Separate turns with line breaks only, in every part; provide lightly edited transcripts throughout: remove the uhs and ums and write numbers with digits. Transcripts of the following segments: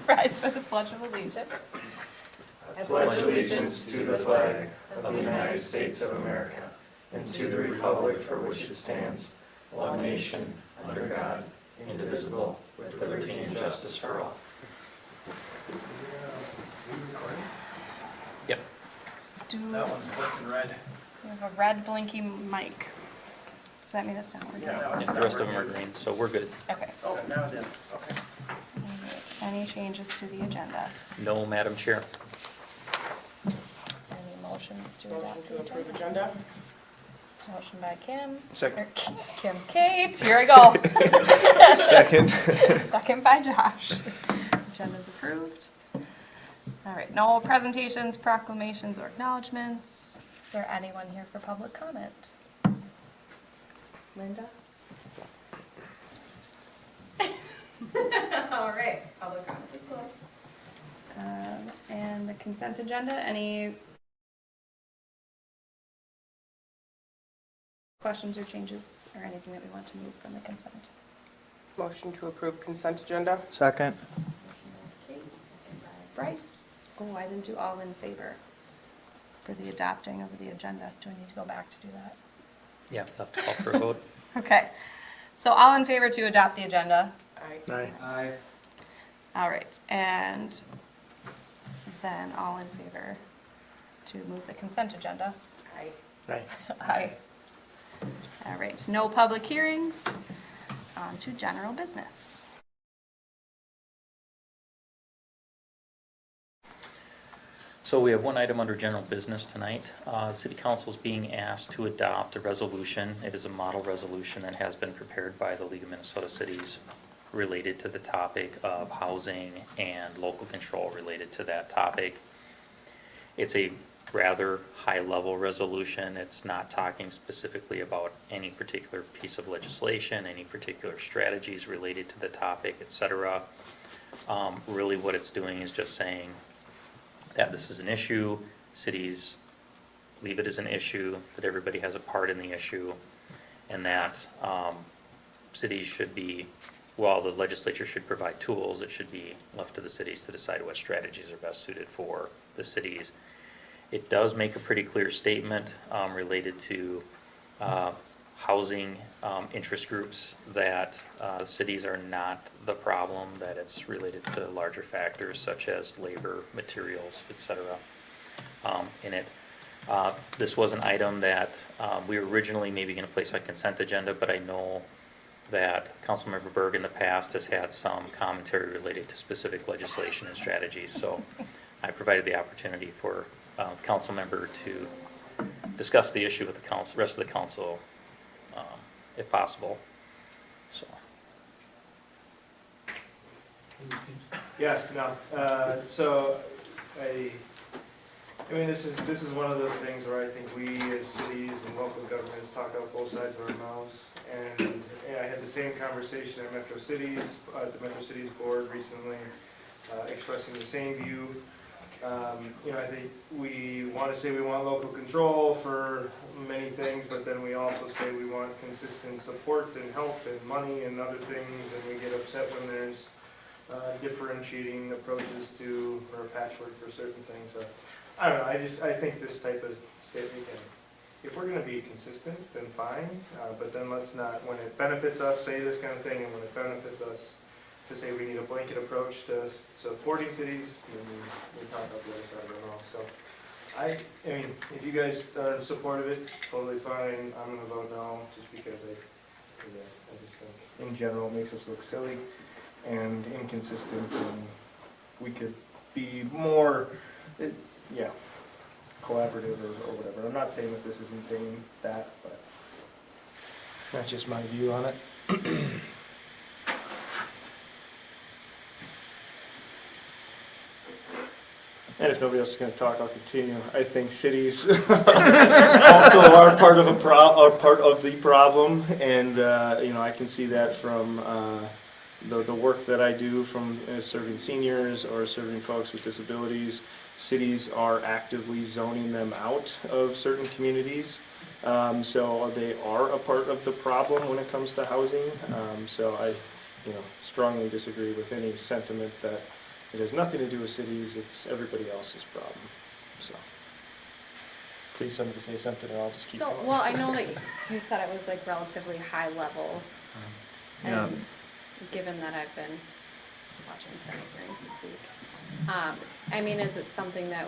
Rise for the Pledge of Allegiance.
I pledge allegiance to the flag of the United States of America and to the republic for which it stands, one nation, under God, indivisible, with liberty and justice for all.
Yep.
That one's blinking red.
We have a red blinking mic. Does that mean it's not working?
Yeah, the rest of them are green, so we're good.
Okay.
Oh, now it is. Okay.
All right. Any changes to the agenda?
No, Madam Chair.
Any motions to
Motion
adopt
to
the
approve
agenda?
agenda?
Motion by Kim.
Second.
Or Kim Kate. Here I go.
Second.
Second by Josh. Agenda's approved. All right. No presentations, proclamations, or acknowledgements. Is there anyone here for public comment? Linda? All right, public comment is closed. And the consent agenda, any questions or changes or anything that we want to move from the consent?
Motion to approve consent agenda?
Second.
Motion by Kate, second by Bryce. Oh, I didn't do all in favor for the adopting of the agenda. Do I need to go back to do that?
Yeah, we'll have to call for a vote.
Okay, so all in favor to adopt the agenda?
Aye.
Aye.
All right, and then all in favor to move the consent agenda?
Aye.
Aye.
Aye. All right, no public hearings. On to general business.
So we have one item under general business tonight. City Council is being asked to adopt a resolution. It is a model resolution that has been prepared by the League of Minnesota Cities related to the topic of housing and local control related to that topic. It's a rather high-level resolution. It's not talking specifically about any particular piece of legislation, any particular strategies related to the topic, etc. Really what it's doing is just saying that this is an issue, cities leave it as an issue, that everybody has a part in the issue, and that cities should be, while the legislature should provide tools, it should be left to the cities to decide what strategies are best suited for the cities. It does make a pretty clear statement related to housing interest groups that cities are not the problem, that it's related to larger factors such as labor, materials, etc. In it. This was an item that we were originally maybe going to place on consent agenda, but I know that Councilmember Berg in the past has had some commentary related to specific legislation and strategies, so I provided the opportunity for council member to discuss the issue with the council, rest of the council, if possible. So.
Yeah, no. So I mean, this is one of those things where I think we as cities and local governments talk out both sides of our mouths. And I had the same conversation at Metro Cities, the Metro Cities board recently, expressing the same view. I think we want to say we want local control for many things, but then we also say we want consistent support and help and money and other things, and we get upset when there's differentiating approaches to, or patchwork for certain things. So, I don't know, I think this type of statement, if we're going to be consistent, then fine, but then let's not, when it benefits us, say this kind of thing, and when it benefits us, to say we need a blanket approach to supporting cities, and we talk about the other side of the mouth. So, I mean, if you guys are in support of it, totally fine. I'm going to vote no, just because I just think, in general, it makes us look silly and inconsistent, and we could be more, collaborative or whatever. I'm not saying that this isn't saying that, but that's just my view on it. And if nobody else is going to talk, I'll continue. I think cities also are part of the problem, and I can see that from the work that I do from serving seniors or serving folks with disabilities. Cities are actively zoning them out of certain communities, so they are a part of the problem when it comes to housing. So I strongly disagree with any sentiment that It has nothing to do with cities, it's everybody else's problem, so. Please somebody say something or I'll just keep
So,
going.
well, I know that you said it was like relatively high level.
Yeah.
And given that I've been watching Senate hearings this week, I mean, is it something that,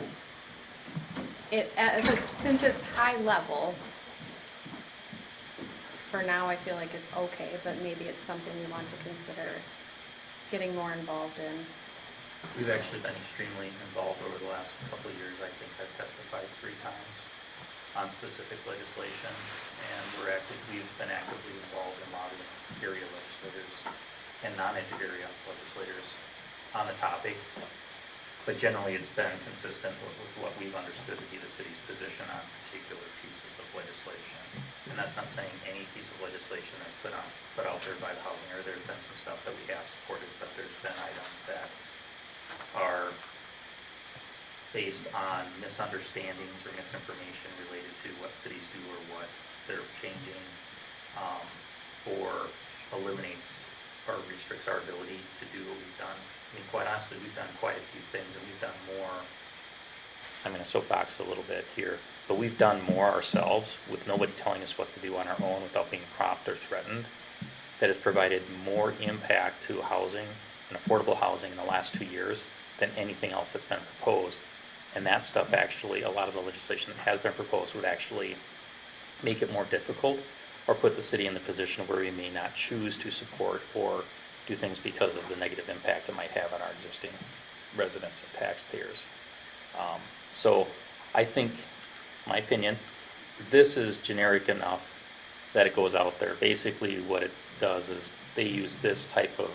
since it's high level, for now, I feel like it's okay, but maybe it's something we want to consider getting more involved in.
We've actually been extremely involved over the last couple of years. I think I've testified 3 times on specific legislation, and we've been actively involved in lobbying area legislators and non-area legislators on the topic. But generally, it's been consistent with what we've understood to be the city's position on particular pieces of legislation. And that's not saying any piece of legislation that's put out there by the housing, or there's been some stuff that we have supported, but there's been items that are based on misunderstandings or misinformation related to what cities do or what they're changing, or eliminates or restricts our ability to do what we've done. I mean, quite honestly, we've done quite a few things, and we've done more. I'm going to soapbox a little bit here, but we've done more ourselves with nobody telling us what to do on our own without being prompted or threatened. That has provided more impact to housing and affordable housing in the last 2 years than anything else that's been proposed. And that stuff actually, a lot of the legislation that has been proposed would actually make it more difficult or put the city in the position where we may not choose to support or do things because of the negative impact it might have on our existing residents and taxpayers. So I think, my opinion, this is generic enough that it goes out there. Basically what it does is they use this type of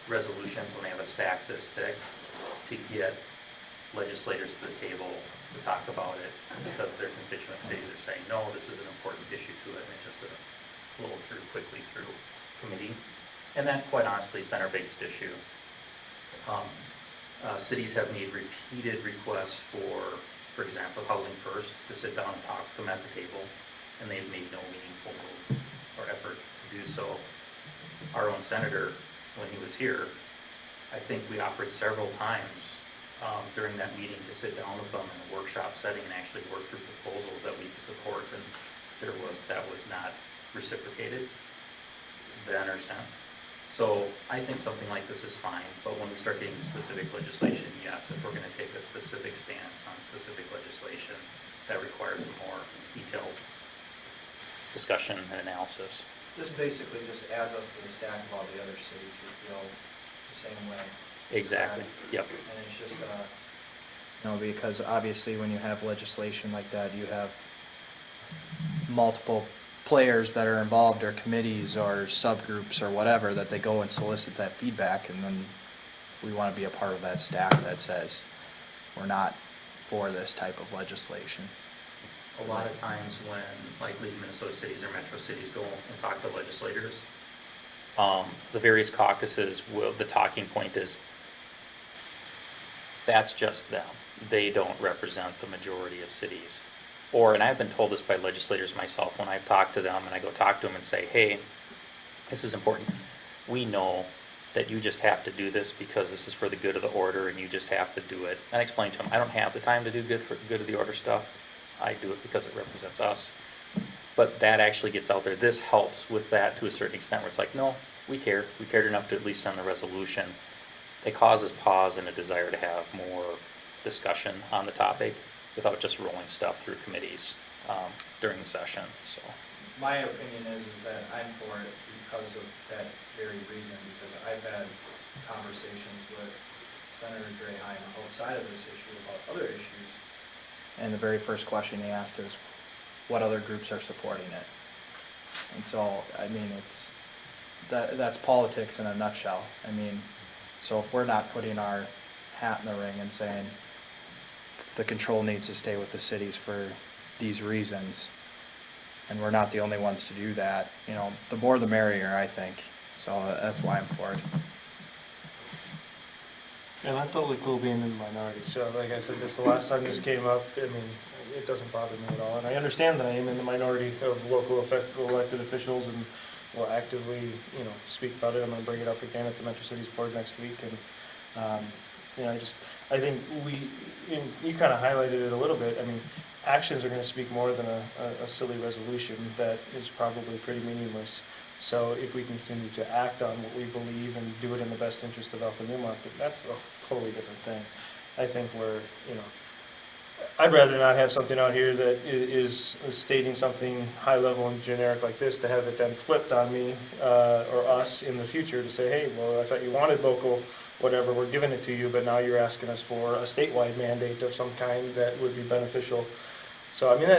resolutions when they have a stack this thick to get legislators to the table to talk about it because their constituent cities are saying, no, this is an important issue to it, and it just doesn't flow quickly through committee. And that, quite honestly, has been our biggest issue. Cities have made repeated requests for example, Housing First, to sit down and talk to them at the table, and they've made no meaningful move or effort to do so. Our own senator, when he was here, I think we offered several times during that meeting to sit down with them in a workshop setting and actually work through proposals that we could support, and that was not reciprocated then or since. So I think something like this is fine, but when we start getting specific legislation, yes, if we're going to take a specific stance on specific legislation, that requires a more detailed discussion and analysis.
This basically just adds us to the stack of all the other cities who feel the same way.
Exactly, yep.
And it's just, because obviously when you have legislation like that, you have multiple players that are involved, or committees or subgroups or whatever, that they go and solicit that feedback, and then we want to be a part of that stack that says we're not for this type of legislation.
A lot of times when, like, League of Minnesota Cities or Metro Cities go and talk to legislators, the various caucuses the talking point is, that's just them. They don't represent the majority of cities. And I've been told this by legislators myself when I've talked to them, and I go talk to them and say, hey, this is important. We know that you just have to do this because this is for the good of the order, and you just have to do it. And I explain to them, I don't have the time to do good of the order stuff. I do it because it represents us. But that actually gets out there. This helps with that to a certain extent, where it's like, no, we care. We cared enough to at least send the resolution. It causes pause and a desire to have more discussion on the topic without just rolling stuff through committees during the session. So
My opinion is that I'm for it because of that very reason, because I've had conversations with Senator Draheim outside of this issue about other issues. And the very first question he asked is, what other groups are supporting it? And so, I mean, that's politics in a nutshell. I mean, so if we're not putting our hat in the ring and saying the control needs to stay with the cities for these reasons, and we're not the only ones to do that, the more the merrier, I think. So that's why I'm for it.
And I'm totally cool being in the minority, so like I said, this is the last time this came up. I mean, it doesn't bother me at all, and I understand that I am in the minority of local elected officials, and will actively, speak about it. I'm gonna bring it up again at the Metro Cities Board next week, and You know, I think you kind of highlighted it a little bit. I mean, actions are going to speak more than a silly resolution that is probably pretty meaningless. So if we can continue to act on what we believe and do it in the best interest of Elko Newmarket, that's a totally different thing. I think I'd rather not have something out here that is stating something high level and generic like this, to have it then flipped on me or us in the future to say, hey, well, I thought you wanted local whatever, we're giving it to you, but now you're asking us for a statewide mandate of some kind that would be beneficial. So I mean,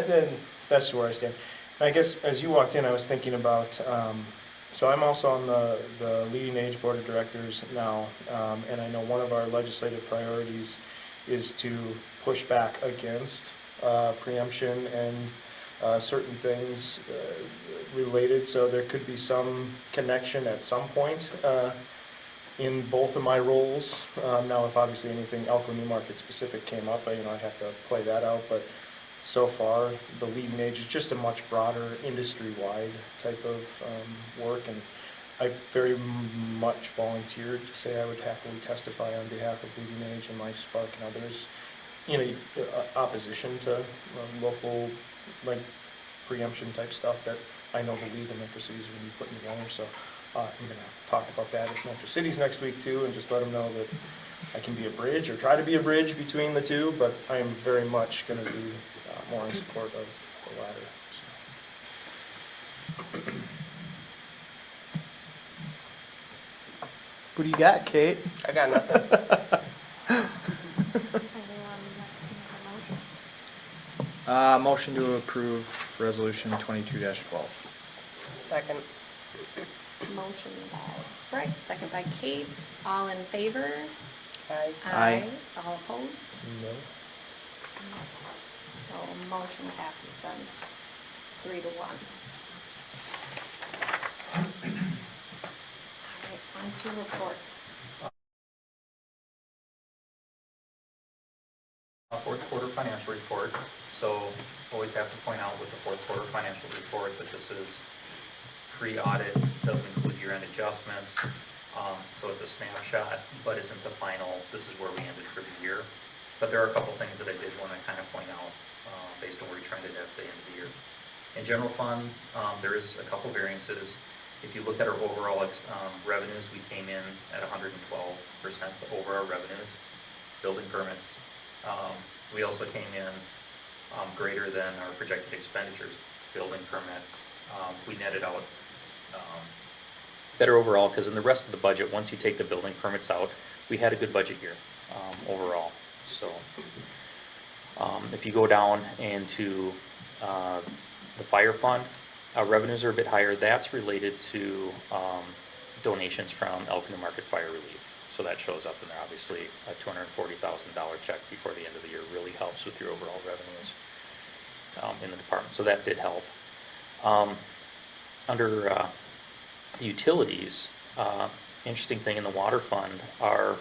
that's where I stand. And I guess as you walked in, I was thinking about, so I'm also on the Leading Age Board of Directors now, and I know one of our legislative priorities is to push back against preemption and certain things related. So there could be some connection at some point in both of my roles. Now, if obviously anything Elko Newmarket specific came up, I'd have to play that out. But so far, the Leading Age is just a much broader industry-wide type of work, and I very much volunteered to say I would happily testify on behalf of Leading Age and LifeSpark and others. Opposition to local, like, preemption type stuff that I know the League of Metro Cities are going to be putting together. So I'm going to talk about that at Metro Cities next week too, and just let them know that I can be a bridge, or try to be a bridge between the two, but I am very much going to be more in support of the latter. So.
What do you got, Kate?
I got nothing.
Motion to approve resolution 22-12.
Second.
Motion by Bryce, second by Kate. All in favor?
Aye.
Aye.
All opposed?
No.
So motion passes then, 3-1. All right, on to reports.
Fourth quarter financial report. So always have to point out with the fourth quarter financial report that this is pre-audit, doesn't include year-end adjustments. So it's a snapshot, but isn't the final. This is where we ended for the year. But there are a couple things that I did want to kind of point out based on where we trended at the end of the year. In general fund, there is a couple variances. If you look at our overall revenues, we came in at 112% over our revenues. Building permits, we also came in greater than our projected expenditures. Building permits, we netted out better overall, because in the rest of the budget, once you take the building permits out, we had a good budget year overall. So if you go down into the fire fund, revenues are a bit higher. That's related to donations from Elko Newmarket Fire Relief. So that shows up in there. Obviously, a $240,000 check before the end of the year really helps with your overall revenues in the department. So that did help. Under the utilities, interesting thing in the water fund, our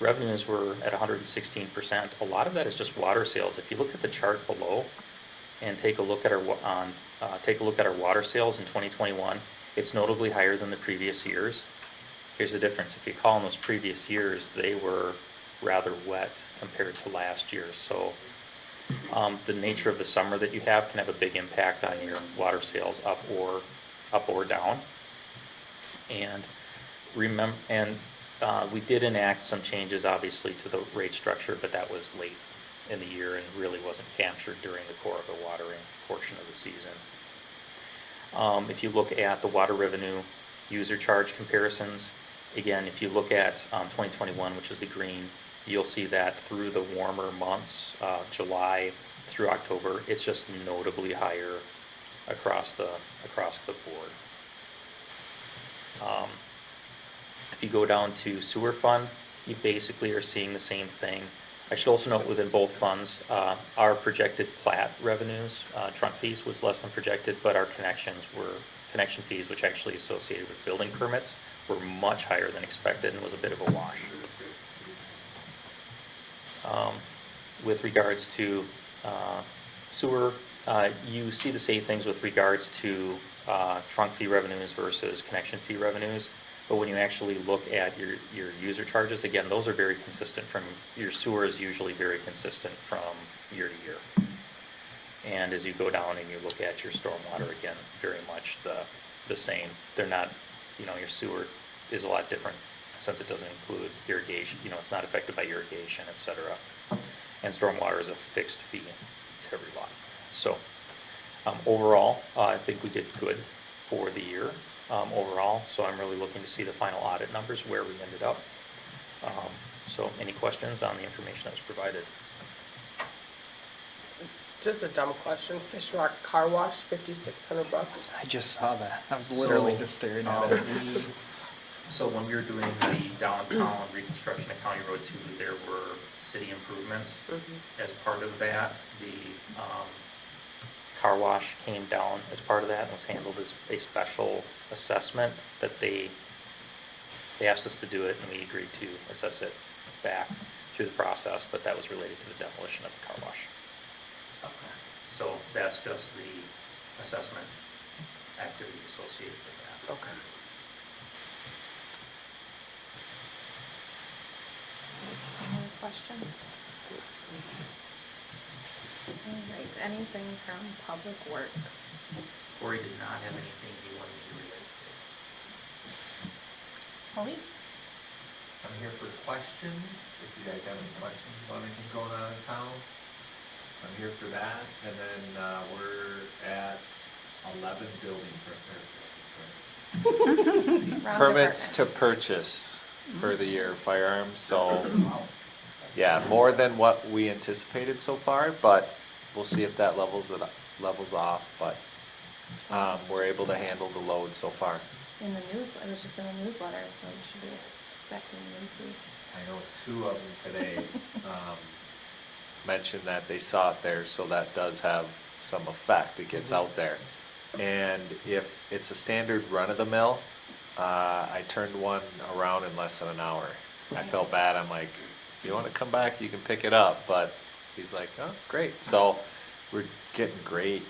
revenues were at 116%. A lot of that is just water sales. If you look at the chart below and take a look at our water sales in 2021, it's notably higher than the previous years. Here's the difference. If you recall, in those previous years, they were rather wet compared to last year. So the nature of the summer that you have can have a big impact on your water sales, up or down. And we did enact some changes, obviously, to the rate structure, but that was late in the year and really wasn't captured during the core of the watering portion of the season. If you look at the water revenue user charge comparisons, again, if you look at 2021, which is the green, you'll see that through the warmer months, July through October, it's just notably higher across the board. If you go down to sewer fund, you basically are seeing the same thing. I should also note within both funds, our projected plat revenues, trunk fees was less than projected, but our connection fees, which actually associated with building permits, were much higher than expected and was a bit of a wash. With regards to sewer, you see the same things with regards to trunk fee revenues versus connection fee revenues. But when you actually look at your user charges, again, those are very consistent from, your sewer is usually very consistent from year to year. And as you go down and you look at your stormwater, again, very much the same. They're not, your sewer is a lot different since it doesn't include irrigation, it's not affected by irrigation, et cetera. And stormwater is a fixed fee to every lot. So overall, I think we did good for the year overall. So I'm really looking to see the final audit numbers, where we ended up. So any questions on the information that was provided?
Just a dumb question. Fish Rock Car Wash, $5,600.
I just saw that. I was literally just staring at it.
So when we were doing the downtown reconstruction of County Road 2, there were city improvements. As part of that, the car wash came down as part of that and was handled as a special assessment that they asked us to do it, and we agreed to assess it back through the process, but that was related to the demolition of the car wash. So that's just the assessment activity associated with that.
Okay.
Any other questions? All right, anything from Public Works?
Corey did not have anything he wanted me to relate to.
Police?
I'm here for questions, if you guys have any questions about anything going on in town. I'm here for that, and then we're at 11 building permits.
Wrong
Permits
department.
to purchase for the year firearms, so, yeah, more than what we anticipated so far, but we'll see if that levels off, but we're able to handle the load so far.
In the news, it was just in the newsletter, so you should be expecting an increase.
I know 2 of them today mentioned that they saw it there, so that does have some effect. It gets out there. And if it's a standard run-of-the-mill, I turned one around in less than an hour. I felt bad. I'm like, if you want to come back, you can pick it up. But he's like, oh, great. So we're getting great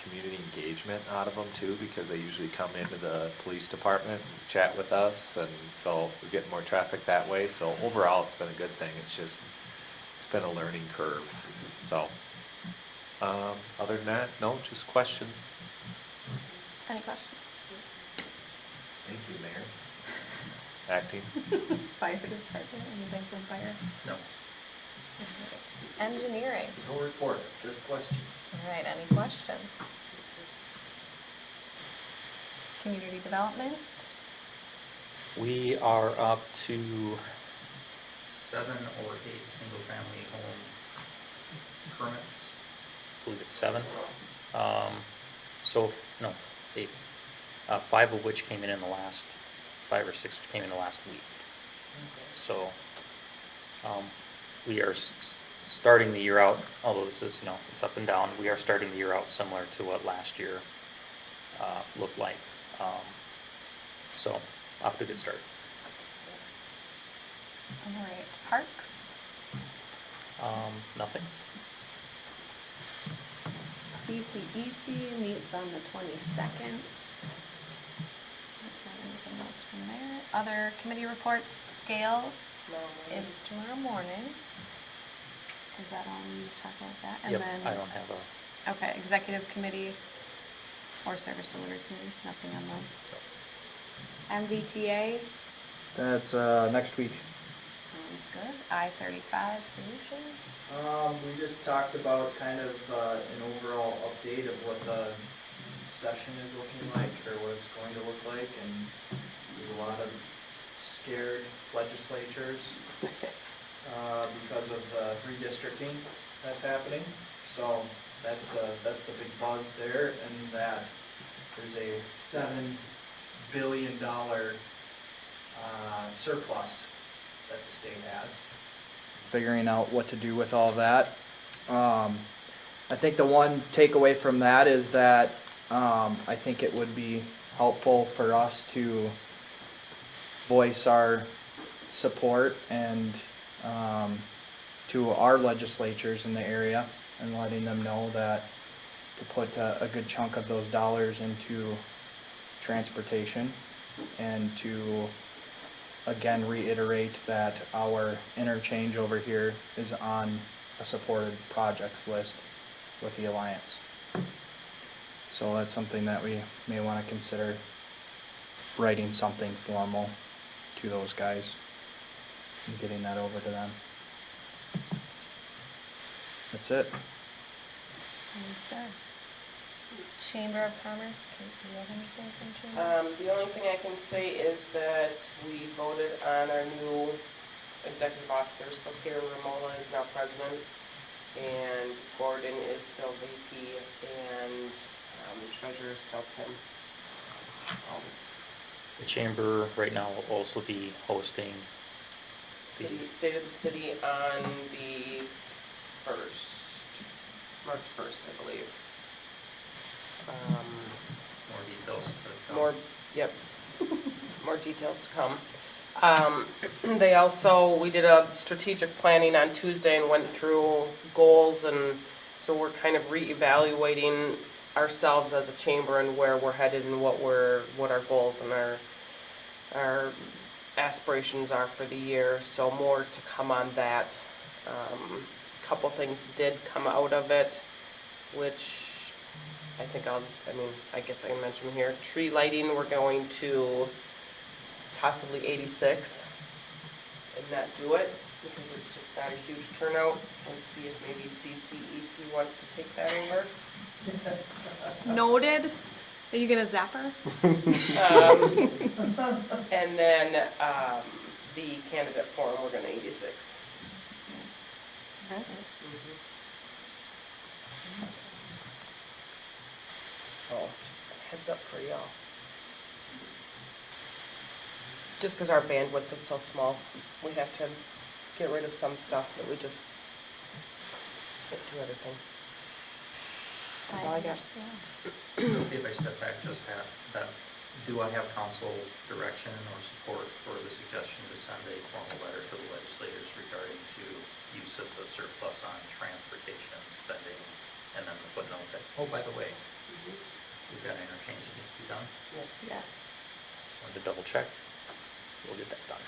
community engagement out of them too, because they usually come into the police department and chat with us, and so we're getting more traffic that way. So overall, it's been a good thing. It's been a learning curve. So other than that, no, just questions.
Any questions?
Thank you, Mayor. Acting.
Fire department, anything from fire?
No.
Alright. Engineering?
No report, just question.
All right, any questions? Community development?
We are up to 7 or 8 single-family home permits. I believe it's 7. So, no, 8. 5 of which came in the last, 5 or 6 came in the last week. So, we are starting the year out, although this is, it's up and down, we are starting the year out similar to what last year looked like. So, off to a good start.
All right, parks?
Nothing.
CCEC meets on the 22nd. Anything else from there? Other committee reports, scale
No.
is tomorrow morning. Is that on, you talk about that? And
Yep,
then
I don't have a,
okay, executive committee or service delivery committee, nothing on those. MVTA,
That's next week.
sounds good. I-35 Solutions.
We just talked about kind of an overall update of what the session is looking like, or what it's going to look like, and there's a lot of scared legislatures because of the redistricting that's happening. So that's the big buzz there, and that there's a $7 billion surplus that the state has.
Figuring out what to do with all that. I think the one takeaway from that is that I think it would be helpful for us to voice our support and to our legislatures in the area, and letting them know that to put a good chunk of those dollars into transportation. and to again reiterate that our interchange over here is on a supported projects list with the Alliance. So that's something that we may want to consider, writing something formal to those guys and getting that over to them. That's it.
Sounds good. Chamber of Commerce, Kate, do you have anything from Chamber?
The only thing I can say is that we voted on our new executive officer, so Peter Ramola is now president, and Gordon is still VP, and treasurer is still Tim. So,
The chamber right now will also be hosting,
State of the City on the 1st, March 1st, I believe.
more details to come.
More, yep, more details to come. They also, we did a strategic planning on Tuesday and went through goals, and so we're kind of reevaluating ourselves as a chamber and where we're headed and what our goals and our aspirations are for the year. So more to come on that. Couple things did come out of it, which I guess I can mention here. Tree lighting, we're going to possibly 86 and not do it because it's just not a huge turnout, and see if maybe CCEC wants to take that over.
Noted. Are you gonna zap her?
And then the candidate forum, we're gonna 86.
Okay.
So just a heads up for y'all. Just because our bandwidth is so small, we have to get rid of some stuff that we just can't do everything. That's all I got.
understand.
If I step back just that, do I have council direction or support for the suggestion to send a formal letter to the legislators regarding to use of the surplus on transportation spending, and then the footnote that, oh, by the way, we've got an interchange that needs to be done?
Yes.
Yeah.
Just wanted to double check. We'll get that done.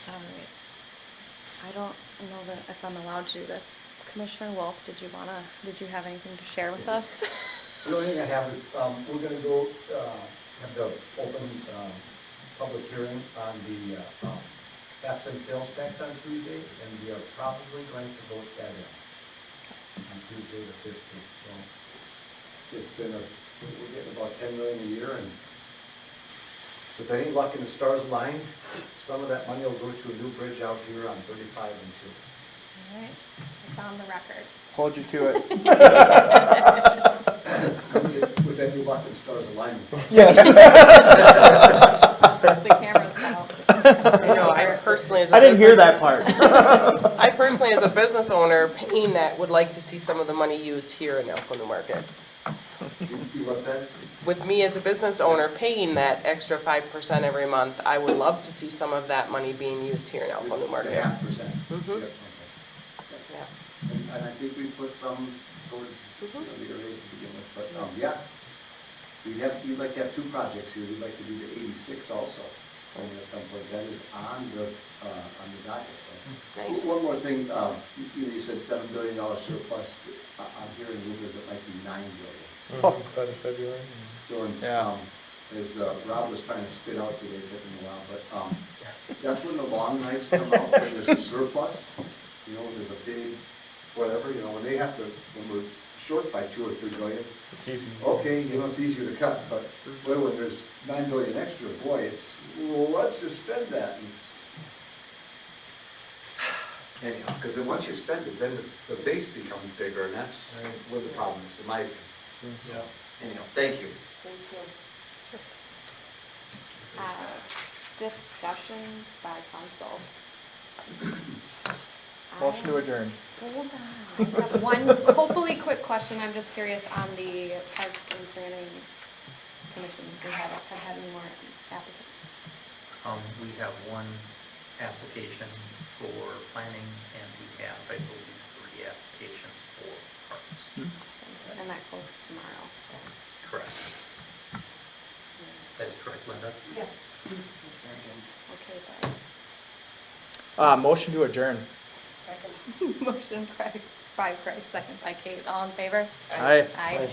All right. I don't know that if I'm allowed to do this. Commissioner Wolf, did you have anything to share with us?
The only thing I have is, we're gonna go, have the open, public hearing on the, half-cent sales tax on Tuesday, and we are probably going to vote that in on Tuesday the 15th, so it's been we're getting about 10 million a year, and with any luck and the stars align, some of that money will go to a new bridge out here on 35 and 2.
All right, it's on the record.
Hold you to it.
With any luck and stars align.
Yes.
The camera's out.
I know, I personally as a
I didn't hear
business-
that part.
I personally as a business owner paying that would like to see some of the money used here in Elko New Market.
You what's that?
With me as a business owner paying that extra 5% every month, I would love to see some of that money being used here in Elko New Market.
0.5%.
Mhm.
Yep, okay.
Yeah.
And I think we put some towards, the area to begin with, but, yeah. We'd like to have two projects here. We'd like to do the 86 also, at some point. That is on the docket, so.
Nice.
One more thing, you said $7 billion surplus. I'm hearing rumors it might be $9 billion.
By the February.
So,
Yeah.
as Rob was trying to spit out today, it took him a while, but that's when the long nights come out, when there's a surplus, there's a big, whatever, when they have to, when we're short by 2 or 3 billion.
It's easy.
Okay, it's easier to cut, but boy, when there's 9 billion extra, boy, well, let's just spend that. Anyhow, because then once you spend it, then the base becomes bigger, and that's where the problem is, in my opinion. So, anyhow, thank you.
Thank you.
Discussion by council.
Motion to adjourn.
Hold on. I just have one hopefully quick question. I'm just curious on the Parks and Planning Commission. We haven't had any more applicants.
We have one application for planning, and we have, I believe, 3 applications for parks.
Awesome. And that closes tomorrow.
Correct.
correct, Linda?
Yes.
That's very good.
Okay, Bryce.
Motion to adjourn.
Second.
Motion by Bryce, second by Kate. All in favor?
Aye.
Aye.